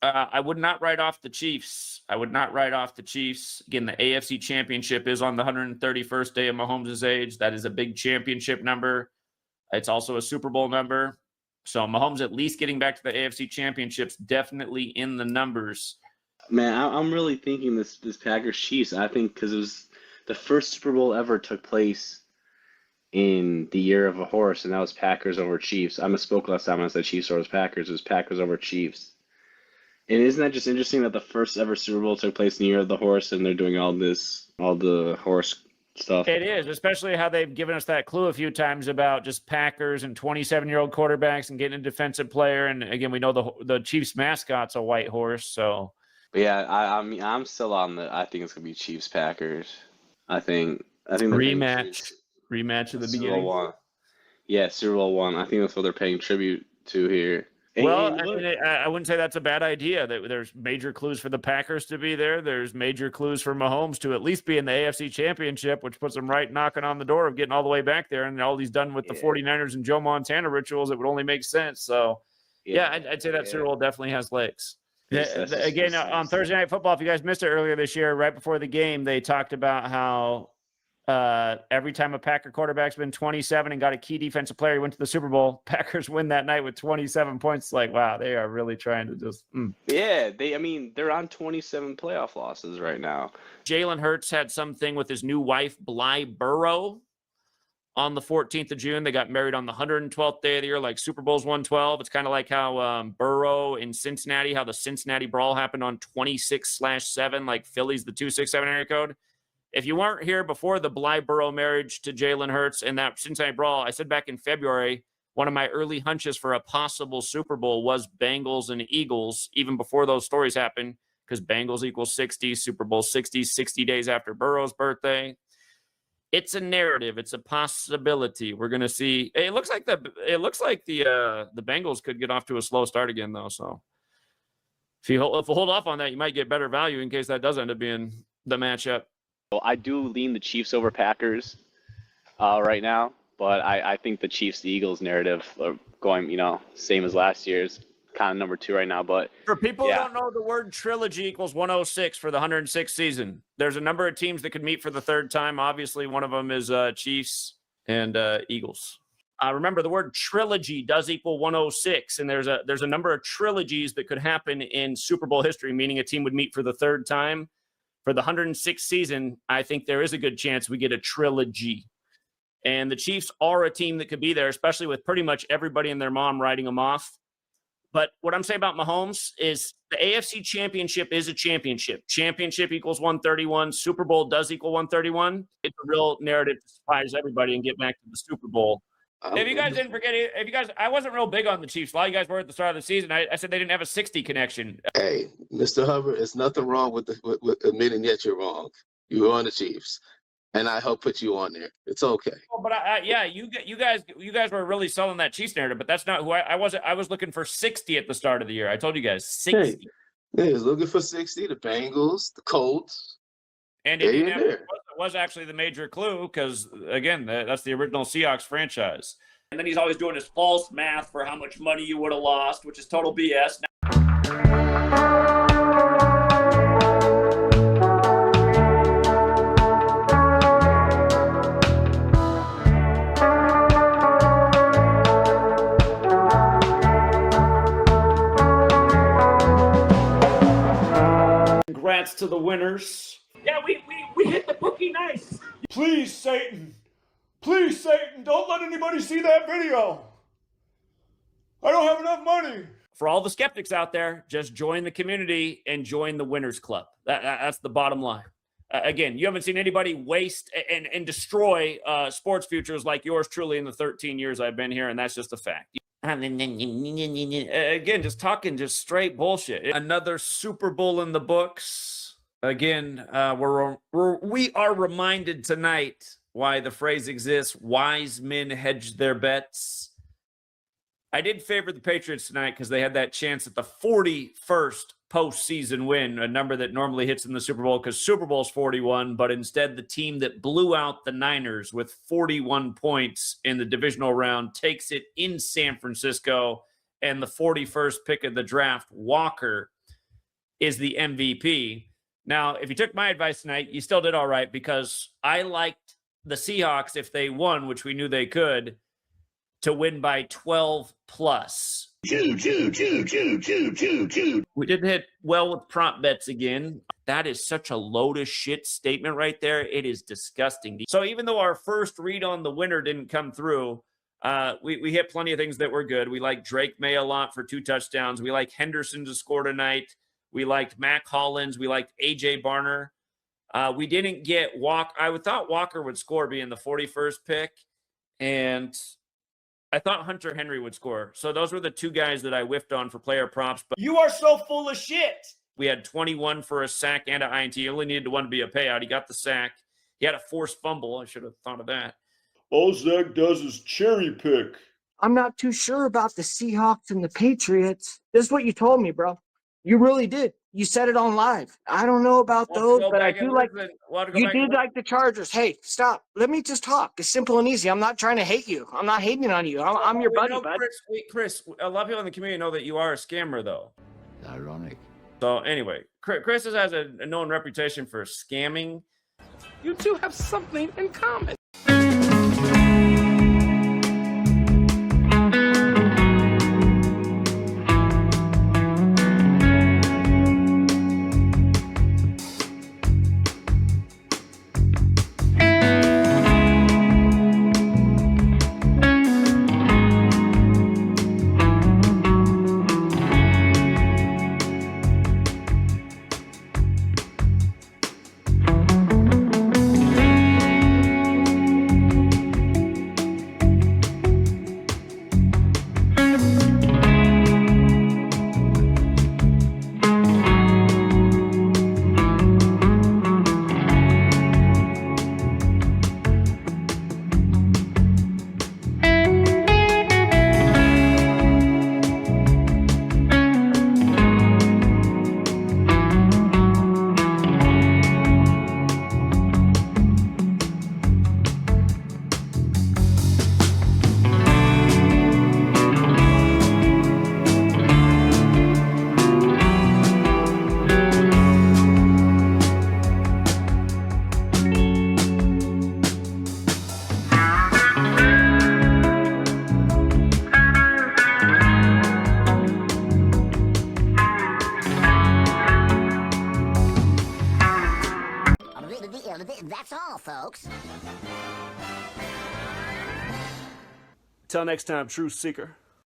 [SPEAKER 4] I would not write off the Chiefs. I would not write off the Chiefs. Again, the AFC Championship is on the 131st day of Mahomes' age. That is a big championship number. It's also a Super Bowl number. So Mahomes at least getting back to the AFC Championships, definitely in the numbers.
[SPEAKER 22] Man, I'm really thinking this Packers Chiefs. I think because it was the first Super Bowl ever took place in the year of a horse, and that was Packers over Chiefs. I misspoke last time when I said Chiefs over Packers. It was Packers over Chiefs. And isn't that just interesting that the first ever Super Bowl took place in the year of the horse, and they're doing all the horse stuff?
[SPEAKER 4] It is, especially how they've given us that clue a few times about just Packers and 27-year-old quarterbacks and getting a defensive player. And again, we know the Chiefs mascot's a white horse. So,
[SPEAKER 22] but yeah, I'm still on I think it's gonna be Chiefs Packers. I think
[SPEAKER 4] rematch of the beginning.
[SPEAKER 22] Bowl one. Yeah, Super Bowl one. I think that's what they're paying tribute to here.
[SPEAKER 4] Well,
[SPEAKER 22] And
[SPEAKER 4] I mean, I wouldn't say that's a bad idea. There's major clues for the Packers to be there. There's major clues for Mahomes to at least be in the AFC Championship, which puts him right knocking on the door of getting all the way back there. And all he's done with the 49ers and Joe Montana rituals, it would only make sense. So, yeah, I'd say that Super Bowl definitely has legs. Again, on Thursday Night Football, if you guys missed it earlier this year, right before the game, they talked about how every time a Packer quarterback's been 27 and got a key defensive player, he went to the Super Bowl. Packers win that night with 27 points. Like, wow, they are really trying to just.
[SPEAKER 22] Yeah, they're on 27 playoff losses right now.
[SPEAKER 4] Jalen Hurts had something with his new wife, Bly Burrow, on the 14th of June. They got married on the 112th day of the year, like Super Bowl's 112. It's kind of like how Burrow in Cincinnati, how the Cincinnati Brawl happened on 26/7, like Philly's the 267 area code. If you weren't here before the Bly Burrow marriage to Jalen Hurts and that Cincinnati Brawl, I said back in February, one of my early hunches for a possible Super Bowl was Bengals and Eagles, even before those stories happened, because Bengals equals 60, Super Bowl 60, 60 days after Burrow's birthday. It's a narrative. It's a possibility. We're gonna see. It looks like the Bengals could get off to a slow start again, though. So if you hold off on that, you might get better value in case that does end up being the matchup.
[SPEAKER 22] I do lean the Chiefs over Packers right now, but I think the Chiefs-Eagles narrative are going, same as last year's, kind of number 2 right now. But
[SPEAKER 4] for people who don't know, the word trilogy equals 106 for the 106th season. There's a number of teams that could meet for the third time. Obviously, one of them is Chiefs and Eagles. Remember, the word trilogy does equal 106, and there's a number of trilogies that could happen in Super Bowl history, meaning a team would meet for the third time. For the 106th season, I think there is a good chance we get a trilogy. And the Chiefs are a team that could be there, especially with pretty much everybody and their mom writing them off. But what I'm saying about Mahomes is the AFC Championship is a championship. Championship equals 131. Super Bowl does equal 131. It's a real narrative to surprise everybody and get back to the Super Bowl. If you guys didn't forget, I wasn't real big on the Chiefs. A lot of you guys were at the start of the season. I said they didn't have a 60 connection.
[SPEAKER 15] Hey, Mr. Hubbard, it's nothing wrong with admitting that you're wrong. You were on the Chiefs, and I helped put you on there. It's okay.
[SPEAKER 4] But you guys were really selling that Chiefs narrative, but that's not who I was. I was looking for 60 at the start of the year. I told you guys 60.
[SPEAKER 15] Hey, he was looking for 60. The Bengals, the Colts.
[SPEAKER 4] And it was actually the major clue because, again, that's the original Seahawks franchise. And then he's always doing his false math for how much money you would have lost, which is total BS. Congrats to the winners. Yeah, we hit the bookie nice.
[SPEAKER 16] Please, Satan, don't let anybody see that video. I don't have enough money.
[SPEAKER 4] For all the skeptics out there, just join the community and join the Winners Club. That's the bottom line. Again, you haven't seen anybody waste and destroy sports futures like yours truly in the 13 years I've been here, and that's just a fact. Again, just talking just straight bullshit. Another Super Bowl in the books. Again, we are reminded tonight why the phrase exists, wise men hedge their bets. I did favor the Patriots tonight because they had that chance at the 41st postseason win, a number that normally hits in the Super Bowl because Super Bowl's 41, but instead the team that blew out the Niners with 41 points in the divisional round takes it in San Francisco, and the 41st pick of the draft, Walker, is the MVP. Now, if you took my advice tonight, you still did all right because I liked the Seahawks, if they won, which we knew they could, to win by 12 plus. We didn't hit well with prop bets again. That is such a load of shit statement right there. It is disgusting. So even though our first read on the winner didn't come through, we hit plenty of things that were good. We like Drake May a lot for 2 touchdowns. We like Henderson to score tonight. We liked Mac Hollins. We liked A.J. Barner. We didn't get Walker. I thought Walker would score being the 41st pick, and I thought Hunter Henry would score. So those were the 2 guys that I whiffed on for player props. But
[SPEAKER 16] You are so full of shit.
[SPEAKER 4] we had 21 for a sack and an INT. He only needed 1 to be a payout. He got the sack. He had a forced fumble. I should have thought of that.
[SPEAKER 16] All Zach does is cherry pick.
[SPEAKER 7] I'm not too sure about the Seahawks and the Patriots. This is what you told me, bro. You really did. You said it on live. I don't know about those, but I do like. You did like the Chargers. Hey, stop. Let me just talk. It's simple and easy. I'm not trying to hate you. I'm not hating on you. I'm your buddy, bud.
[SPEAKER 2] Chris, a lot of people in the community know that you are a scammer, though.
[SPEAKER 18] Ironic.
[SPEAKER 2] So anyway, Chris has a known reputation for scamming.
[SPEAKER 6] You two have something in common.
[SPEAKER 13] That's all, folks.
[SPEAKER 4] Till next time, truth seeker.